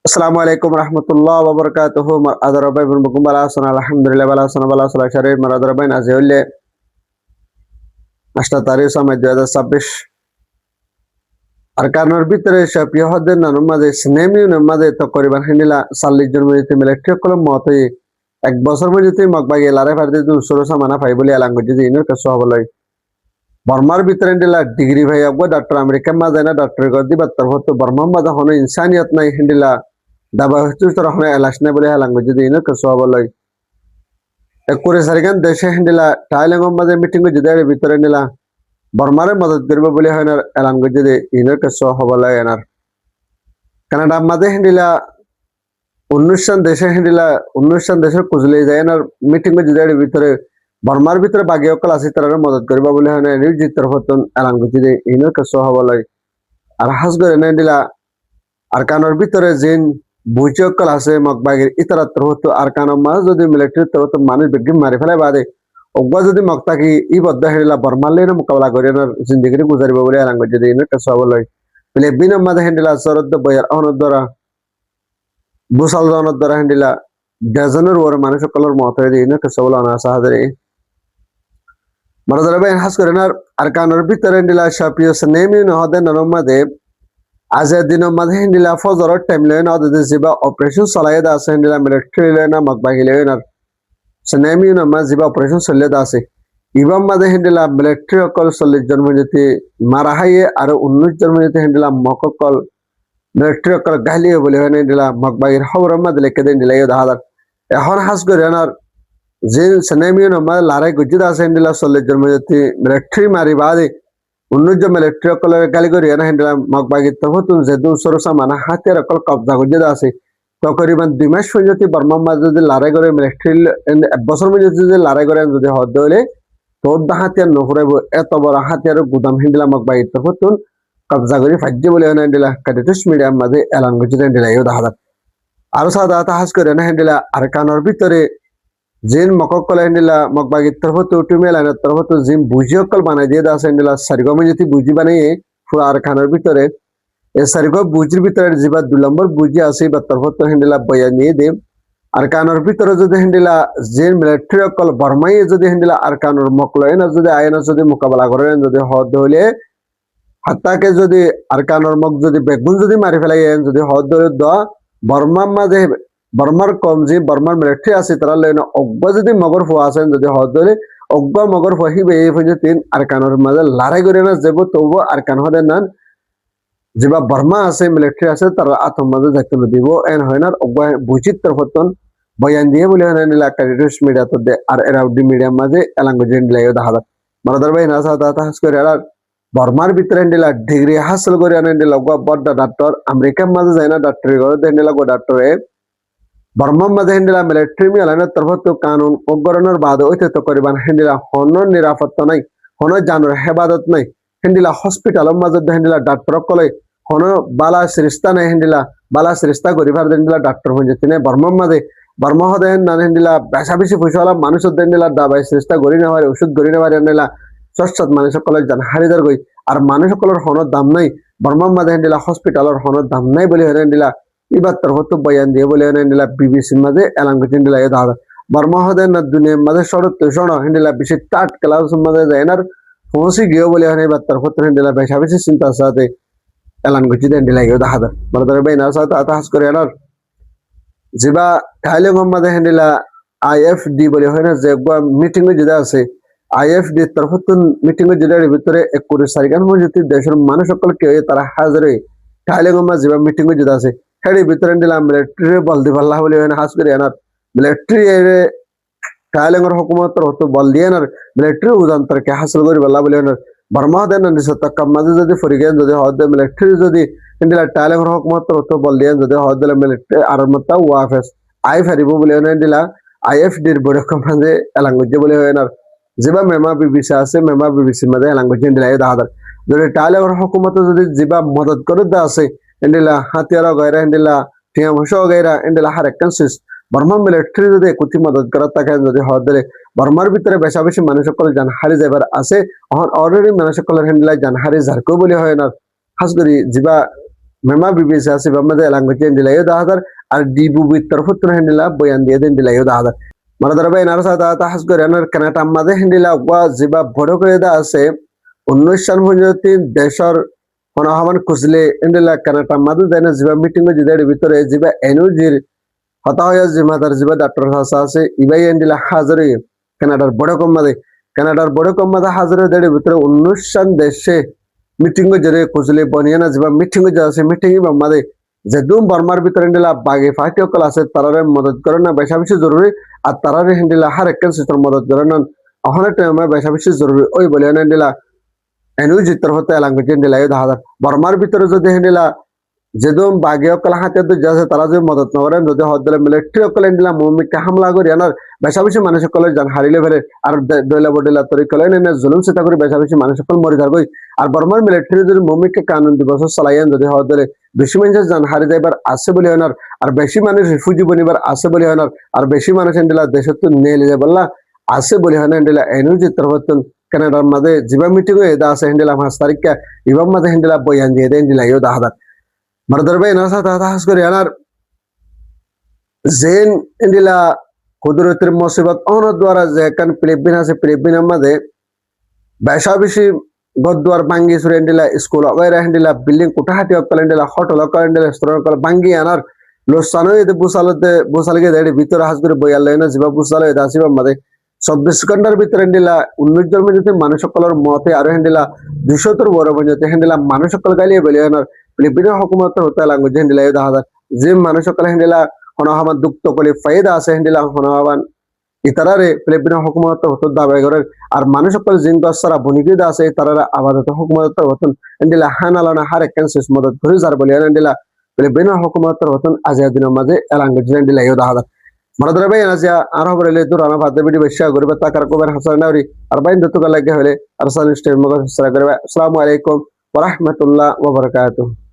আসসালামু আলাইকুম রহমতুল্লাহ ওবরকাতুহু আদরবাই বুনবুকুম বালা আসনা আলহামদুলিল্লাহ বালা আসনা শরীফ মারাদরবাই নাজি হইলে 8 তারিখ সময় 2026 আর কারণের ভিতরে সপিয় হদের নানুর মাঝে স্নেমিউনের মাঝে তকরিবান হিনিলা 40 জন মধ্যে মিলিটারি কলম মতে 1 বছর মধ্যে মগবাগে লারে ফারদে দুসরো সামানা ফাই বলে এলাঙ্গ যদি ইনের কাছে হবলাই বর্মার ভিতরে হিন্দিলা ডিগ্রি ভাই আবগো ডাক্তার আমেরিকা মাঝে না ডাক্তার গদি বাত্তার হতো বর্মার মাঝে হনো ইনসানিয়ত নাই হিন্দিলা দাবা হচ্ছে তোর হনে এলাস নাই বলে এলাঙ্গ যদি ইনের কাছে হবলাই করে সারিগান দেশে হিন্দিলা টাইলেঙ্গম মাঝে মিটিং যদি ভিতরে নিলা বর্মারে মদত করবে বলে হয় না এলান যদি ইনের কাছে হবলাই এনার কানাডা মাঝে হিন্দিলা 19 দেশে হিন্দিলা 19 দেশের কুজলে যায় এনার মিটিং যদি ভিতরে বর্মার ভিতরে বাকি অকল আছে তারা মদত করবে বলে হয় না নির্জিতর হতন এলান যদি ইনের কাছে হবলাই আর হাস করে না দিলা আর কানোর ভিতরে জিন বুঝে অকল আছে মগবাগের ইতারাত্র হতো আর কানোর মাঝে যদি মিলিটারি তর হতো মানুষ বিজ্ঞ মারি ফেলে বাদে অজ্ঞা যদি মক্তাকি ই বদ্ধ হেলা বর্মালে মোকাবেলা করে জিন্দগি গুজারিব বলে এলান যদি ইনের কাছে হবলাই বলে বিনম মাঝে হেন্ডিলা সরদ বয়ার অনর দ্বারা বুসাল জনের দ্বারা হেন্ডিলা ডজনের ওর মানুষ সকলের মত হয়ে ইনের কাছে বলে অনা সাহায্যে মারা ভাই হাস করে আর কানোর ভিতরে হেন্ডিলা সাপিও নেমি নহদে নরম মাঝে আজের দিনের মাঝে হিন্দিলা ফজরের টাইম লয় না যেবা অপারেশন চলাই দা আছে হিন্দিলা মিলিটারি লয় না মগবাগি লয় না সেনেমি না যেবা অপারেশন চলে দা আছে ইবাম মাঝে হিন্দিলা মিলিটারি অকল 40 জন মধ্যে মারা হাইয়ে আর 19 জন মধ্যে হিন্দিলা মককল মিলিটারি অকল গালিয়ে বলে হয় হিন্দিলা মগবাগির খবরের মাঝে লেখে দেন দিলাই দাহাদার এখন হাস করে আনার যে সেনেমি না লারাই গুজিদ আছে হিন্দিলা 40 জন মধ্যে মিলিটারি মারি বাদে 19 জন মিলিটারি অকলের গালি করি না হিন্দিলা মগবাগির তখন যে দুসরো সামানা হাতের অকল কবজা গুজিদ আছে তকরিবান 2 মাস পর্যন্ত বর্মা মাঝে যদি লড়াই করে মিলিটারি 1 বছর মধ্যে যদি লড়াই করে যদি হদ হইলে তোর হাতিয়ার নফরাইব এত বড় হাতিয়ার গুদাম হিন্দিলা মগবাগির তখন কবজা করে ফাজ্যে বলে না হিন্দিলা কাটিটুস মিডিয়াম মাঝে এলান গুজিদ হিন্দিলা ইউ দেখা আরো সাদা হাস করে না হিন্দিলা আর কানোর ভিতরে জিন মককল হিন্দিলা মগবাগির তরফত উঠুমে লাইনের তরফত জিন বুঝি অকল বানাই দিয়ে দাস হিন্দিলা সারিগমে যদি বুঝি বানিয়ে পুরো আর খানোর ভিতরে এই সারিগ বুঝির ভিতরে যেবা 2 নম্বর বুঝি আছে বা তরফত হিন্দিলা বয়া নিয়ে দে আর কানোর ভিতরে যদি হিন্দিলা জিন মিলিটারি অকল বর্মাই যদি হিন্দিলা আর কানোর মকলয় না যদি আয়না যদি মোকাবেলা করেন যদি হদ হইলে হাত্তাকে যদি আর কানোর মক যদি বেগুন যদি মারি ফেলাই যদি হদ ধরে দেওয়া বর্মার মাঝে বর্মার কম যে বর্মার মিলিটারি আছে তারা লয় না অজ্ঞ যদি মগর ফোয়া আছেন যদি হদ ধরে অজ্ঞ মগর ফহিবে এই পর্যন্ত আর কানোর মাঝে লড়াই করে না যাব তবু আর কান হদে নান যেবা বর্মা আছে মিলিটারি আছে তারা আতম মাঝে যাইতে দিব এন হয় না অজ্ঞ বুঝিত তরফতন বয়ান দিয়ে বলে হয় না কারিডস মিডিয়া তো আর এরাউডি মিডিয়াম মাঝে এলাঙ্গ জেন লাইও দেখা যায় মারাদার ভাই না সাদা হাস করে আর বর্মার ভিতরে দিলা ডিগ্রি হাসিল করে আনেন দিলা বড় ডাক্তার আমেরিকার মাঝে যায় না ডাক্তারি করে দেন দিলা ডাক্তারে বর্মার মাঝে হিন্দিলা মিলিটারি মিলানের তরফত কানুন অগ্রহণের বাদ হইতে তো করিবান হিন্দিলা হন নিরাপত্তা নাই হন জানুর হেবাদত নাই হিন্দিলা হসপিটালের মাঝে হিন্দিলা ডাক্তার কলে হন বালা সৃষ্টা নাই হিন্দিলা বালা সৃষ্টা করিবার দিলা ডাক্তার হয়ে যেতে নাই বর্মার মাঝে বর্মা হদেন না হিন্দিলা বেশা বেশি পয়সাওয়ালা মানুষের দেন দিলা দাবাই সৃষ্টা করি না পারে ওষুধ করি না পারে নিলা সচ্ছদ মানুষ সকলের জান হারিদার গই আর মানুষ সকলের হনের দাম নাই বর্মার মাঝে হিন্দিলা হসপিটালের হনের দাম নাই বলে হেরেন দিলা এবার তরফত বয়ান দিয়ে বলে নিলা বিবিসির মাঝে এলান হিন্দিলা এ দাদা বর্মা হদেন না দুনিয়ার মাঝে সড়ক শোন হিন্দিলা বেশি টাট ক্লাস মাঝে যায় না পৌঁছি গিয়েও বলে হয় এবার তরফত হিন্দিলা বেশা বেশি চিন্তার সাথে এলান গুছি হিন্দিলা গিয়েও দেখা যায় বড় ভাই না সাথে আতাহাস করে এনার যেবা খাইলে মাঝে হিন্দিলা IFD বলে হয় না যে মিটিং এ যেটা আছে IFD তরফত মিটিং এ যেটার ভিতরে 21 তারিখের মধ্যে দেশের মানুষ সকল কেউ তারা হাজির হয়ে খাইলে মাঝে যেবা মিটিং এ যেটা আছে হেডি ভিতরে দিলাম মিলিটারি বল দি পাল্লা বলে হাস করে আনার মিলিটারি কায়লেঙ্গর হুকুমতের হতো বল দিয়ে আনার মিলিটারি উদান্তরকে হাসিল করে পাল্লা বলে আনার বর্মা দেন তক্কাম মাঝে যদি ফরি গেন যদি হদ মিলিটারি যদি দিলা কায়লেঙ্গর হুকুমতের হতো বল দিয়ে যদি হদ দিলে মিলিটারি আর মত ওয়াফেস আই ফারিব বলে দিলা IFD এর বড় মাঝে এলাঙ্গুজে বলে আনার যেবা মেমা বিবিসি আছে মেমা বিবিসির মাঝে এলাঙ্গুজে দিলা দাহাদার যদি কায়লেঙ্গর হুকুমতে যদি যেবা মদত করে দা আছে ইন্ডিলা হাতিয়ার গায়রা ইন্ডিলা টিয়ামশ গায়রা ইন্ডিলা হার একনসিস বর্মা মিলিটারি যদি কুতি মদত করা তাকে যদি হদ দিলে বর্মার ভিতরে বেশা বেশি মানুষ সকল জান হারি যাবার আছে অলরেডি মানুষ সকলের হিন্দিলা জান হারি ঝারকো বলে হয় না খাস করি যিবা mema BBC asiba made language hendila yo dahadar ar DBB tarfutna hendila boyan দিয়ে hendila yo dahadar maradar bay narasa da tahas করে anar kanata made hendila wa jiba বড় করে da আছে 19 সাল পর্যন্ত দেশর হনহামান কুজলে hendila kanata made দেনা jiba meeting জিদের ভিতরে jiba এনুজির হতা হয়ে জিমাদার jiba ডাক্তার হাসা আছে ইবাই hendila হাজারে কানাডার বড় কম মাদে হাজারে দেড় ভিতরে 19 সাল দেশে মিটিং জরে কুজলে বনিয়ানা জিবা মিটিং আছে মিটিং বামাদে যেদুম বর্মার ভিতরে hendila বাগে ফাটি অকল আছে তারারে মদত করে না বেশা বেশি জরুরি আর তারারে hendila হার একন সিস্টেম মদত করে না অহনে টাইমে বেশা বেশি জরুরি ওই বলে hendila এনু জিতর হতে ল্যাঙ্গুয়েজ hendila এই দাদা বর্মার ভিতরে যদি hendila যেদুম বাগে অকল হাতে তো যাছে তারা যদি মদত না করেন যদি হদলে মিলিটারি অকল hendila মুমিকে হামলা করি আনার বেশা বেশি মানুষ সকলে জান হারিলে ফেলে আর দইলা বডিলা তরি কলে না জুলুম সেটা করে বেশা বেশি মানুষ সকল মরি যাবে আর বর্মার মিলিটারি যদি মুমিকে কানুন দিবস চালাইন যদি হদলে বেশি মানুষ জান হারি যাইবার আছে বলে হনার আর বেশি মানুষ রিফিউজি বনিবার আছে বলে হনার আর বেশি মানুষ hendila দেশত নেলে যায় বললা আছে বলে হনা hendila এনার্জি তরফতন কানাডার মাঝে জিবা মিটিং এ দা আছে hendila 5 তারিখে ইবাম মাঝে hendila বয়ান দিয়ে দেন hendila ইও দাহাদা মারদার ভাই নাসা তাহাস করে আনার জেন hendila কুদরতের মুসিবত অন দ্বারা যে কান ফিলিপিন আছে ফিলিপিনের মাঝে বেশা বেশি গদ্দার ভাঙ্গি সুরে hendila স্কুল ওয়াইরা hendila বিল্ডিং কোঠাহাটি অকল hendila হোটেল অকল hendila রেস্টুরেন্ট অকল ভাঙ্গি আনার লোসানো এতে বুসালকে দেড় ভিতরে হাস করে বইয়ালে না জিবা বুসালো এটা আসিবা মাঝে 24 ঘন্টার ভিতরে hendila 19 জন্মে যদি মানুষ সকলের মতে আর hendila 200 তোর বড় বঞ্জতে hendila মানুষ সকল গালিয়ে বলে আনার ফিলিপিনের হুকুমত হতে ল্যাঙ্গুয়েজ hendila এই দাদা যে মানুষ সকল hendila হনহামান দুঃখ কলি ফায়দা আছে hendila হনহামান ইতারারে ফিলিপিনের হুকুমত হতে দাবি করে আর মানুষ সকল জিন দসরা বনিকিদা আছে তারারা আবাদত হুকুমত হতন hendila হানালানা হার ক্যান্সাস মদত করে যার বলে hendila ফিলিপিনের হুকুমত হতন আজাদিনের মাঝে ল্যাঙ্গুয়েজ hendila এই দাদা মারদার ভাই নাজিয়া আর হবরে দুরানা ভাতে ভিডিও বেশি করবে তাকার কোবের হাসান নাওরি আর বাইন দতুকা লাগে হলে আর সান স্টেম মগ সরা করবে আসসালামু আলাইকুম ওয়া রাহমাতুল্লাহ ওয়া বারাকাতুহু